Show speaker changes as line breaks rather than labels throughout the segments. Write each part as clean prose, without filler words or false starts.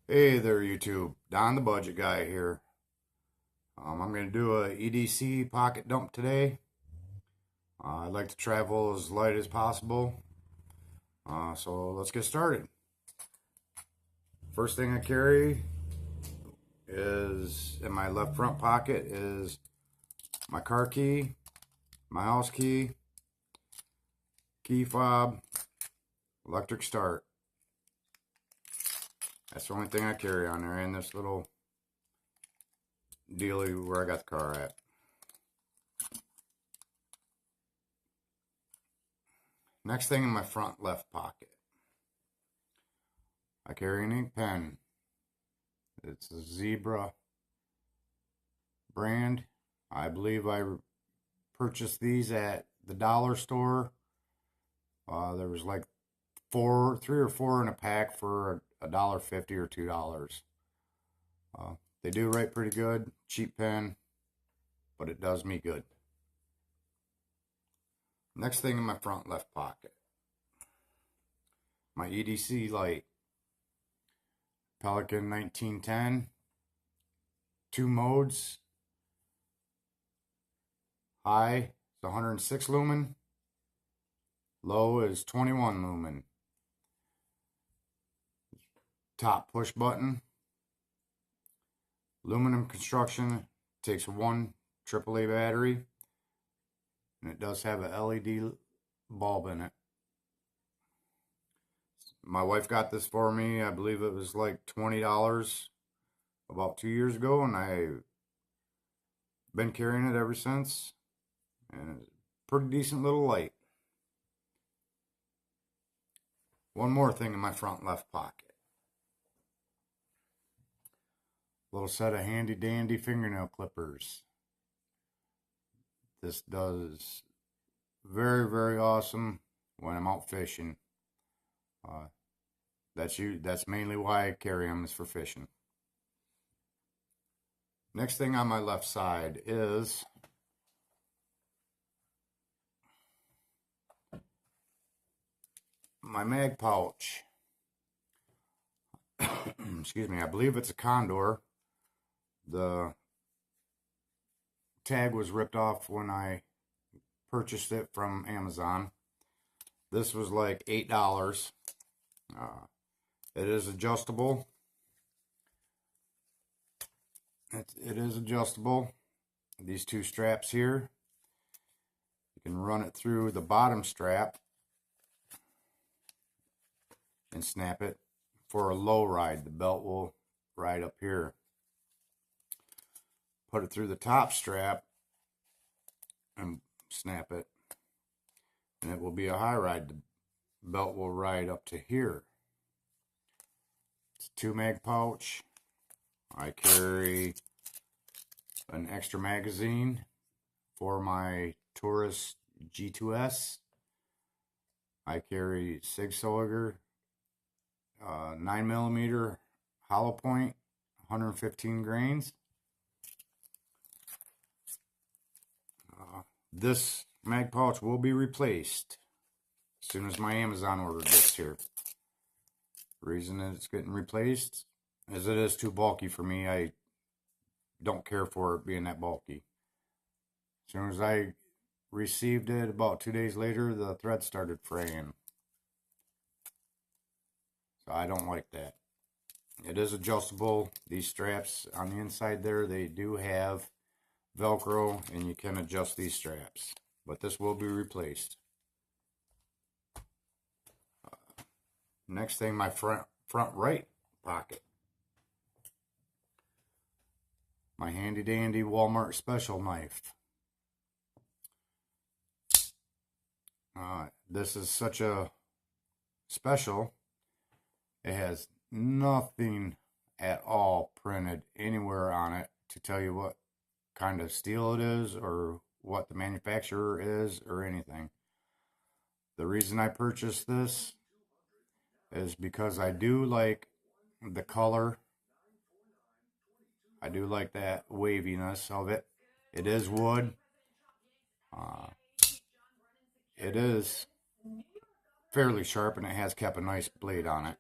Hey there, YouTube. Don the Budget Guy here. I'm going to do a EDC pocket dump today. I'd like to travel as light as possible. So let's get started. First thing I carry is in my left front pocket is my car key, my house key, key fob, electric start. That's the only thing I carry on there, and this little dealie where I got the car at. Next thing in my front left pocket, I carry an ink pen. It's a Zebra brand. I believe I purchased these at the dollar store. There was like three or four in a pack for $1.50 or $2. They do write pretty good. Cheap pen, but it does me good. Next thing in my front left pocket, my EDC light, Pelican 1910, two modes. High is 106 lumen, low is 21 lumen. Top push button, aluminum construction, takes one AAA battery, and it does have a LED bulb in it. My wife got this for me. I believe it was like $20 about 2 years ago, and I've been carrying it ever since. And it's a pretty decent little light. One more thing in my front left pocket. Little set of handy dandy fingernail clippers. This does very, very awesome when I'm out fishing. That's mainly why I carry them, is for fishing. Next thing on my left side is my mag pouch. Excuse me, I believe it's a Condor. The tag was ripped off when I purchased it from Amazon. This was like $8. It is adjustable. It is adjustable. These two straps here, you can run it through the bottom strap and snap it. For a low ride, the belt will ride up here. Put it through the top strap and snap it, and it will be a high ride. The belt will ride up to here. It's a 2 mag pouch. I carry an extra magazine for my Taurus G2S. I carry Sig Sauer 9mm hollow point, 115 grains. This mag pouch will be replaced as soon as my Amazon order gets here. The reason that it's getting replaced is it is too bulky for me. I don't care for it being that bulky. As soon as I received it, about 2 days later, the thread started fraying. So I don't like that. It is adjustable. These straps on the inside there, they do have Velcro, and you can adjust these straps. But this will be replaced. Next thing, my front right pocket. My handy dandy Walmart special knife. This is such a special. It has nothing at all printed anywhere on it to tell you what kind of steel it is or what the manufacturer is or anything. The reason I purchased this is because I do like the color. I do like that waviness of it. It is wood. It is fairly sharp, and it has kept a nice blade on it.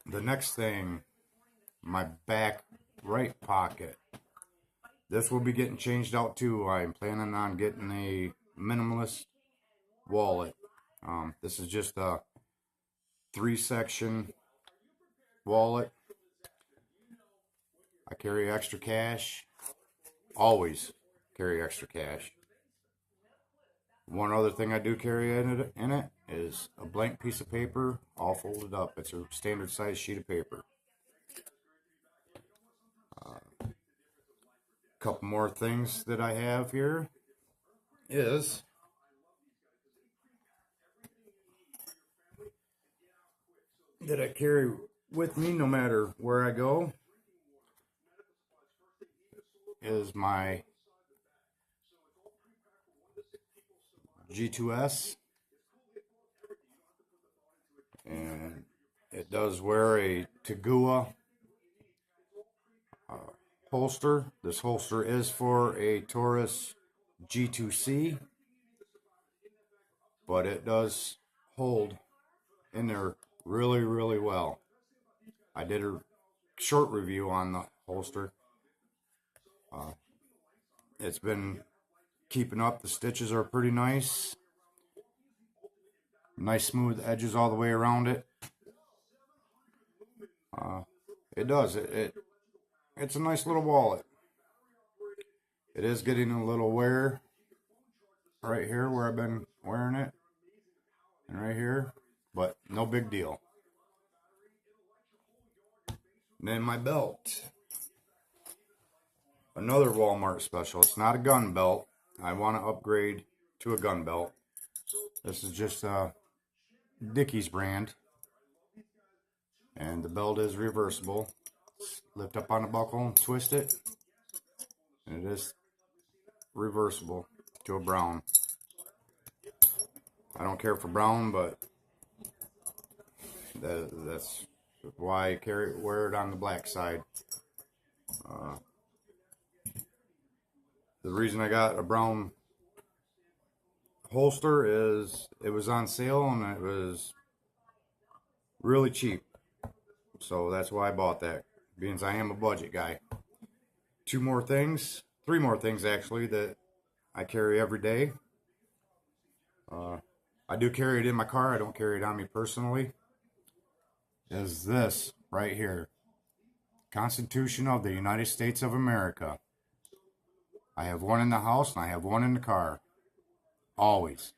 The next thing, my back right pocket. This will be getting changed out too. I'm planning on getting a minimalist wallet. This is just a 3-section wallet. I carry extra cash. Always carry extra cash. One other thing I do carry in it is a blank piece of paper, all folded up. It's a standard size sheet of paper. Couple more things that I have here is that I carry with me no matter where I go is my G2S, and it does wear a Tagua holster. This holster is for a Taurus G2C, but it does hold in there really, really well. I did a short review on the holster. It's been keeping up. The stitches are pretty nice. Nice smooth edges all the way around it. It does. It's a nice little wallet. It is getting a little wear right here where I've been wearing it. And right here. But no big deal. And then my belt. Another Walmart special. It's not a gun belt. I want to upgrade to a gun belt. This is just a Dickies brand. And the belt is reversible. Lift up on the buckle and twist it. And it is reversible to a brown. I don't care for brown, but that's why I wear it on the black side. The reason I got a brown holster is it was on sale and it was really cheap. So that's why I bought that, being I am a budget guy. 3 more things actually that I carry every day. I do carry it in my car. I don't carry it on me personally. Is this right here. Constitution of the United States of America. I have one in the house and I have one in the car. Always.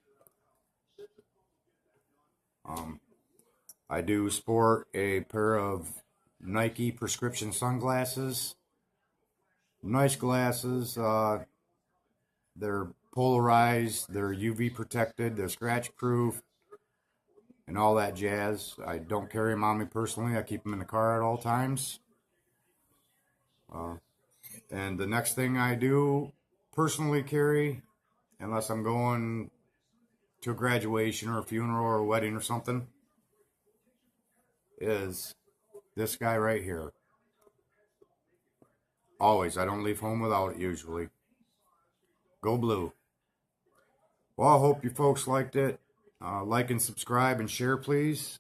I do sport a pair of Nike prescription sunglasses. Nice glasses. They're polarized. They're UV protected. They're scratch proof. And all that jazz. I don't carry them on me personally. I keep them in the car at all times. And the next thing I do personally carry, unless I'm going to a graduation or a funeral or a wedding or something, is this guy right here. Always. I don't leave home without it usually. Go blue. Well, I hope you folks liked it. Like and subscribe and share, please.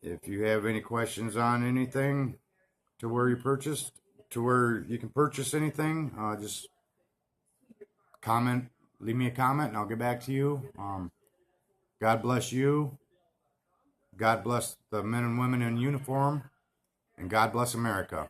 If you have any questions on anything to where you can purchase anything, just comment, leave me a comment and I'll get back to you. God bless you. God bless the men and women in uniform. And God bless America.